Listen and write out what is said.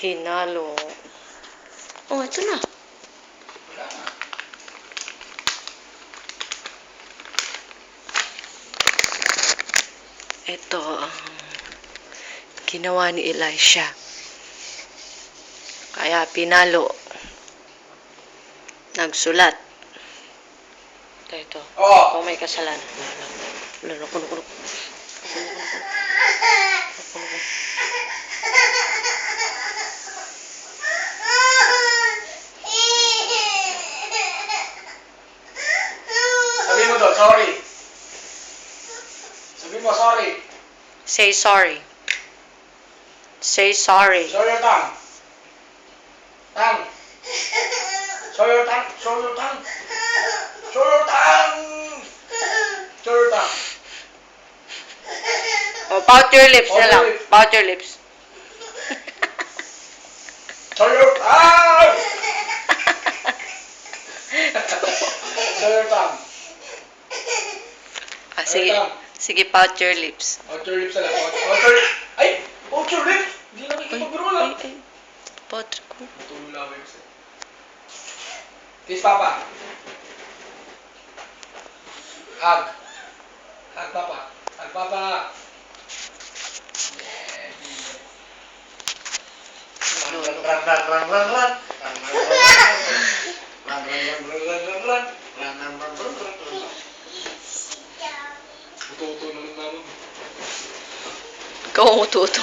Hinalo. Oh, ito na. Wala na. Ito ang ginawa ni Elisha. Kaya pinalo. Nagsulat. Ito. Oh! Kung may kasalanan. Lalo, kuno. Sabi mo doon, sorry. Sabi mo, sorry. Say sorry. Say sorry. Show your tongue. Tongue. Show your tongue. Show your tongue. Show your tongue. Show your tongue. Oh, pout your lips Pout na your lang. lips. Pout your lips. Show your tongue. Show your tongue. Sige. Sige, pout your lips. Pout your lips na lang. Pout your lips. Ay! Pout your lips! Hindi na nakikipagro lang. Ay. Pout ko. Matulog lang ako yung kiss Papa. Hug. Hug Papa. Hug Papa. Ikaw ang ututo.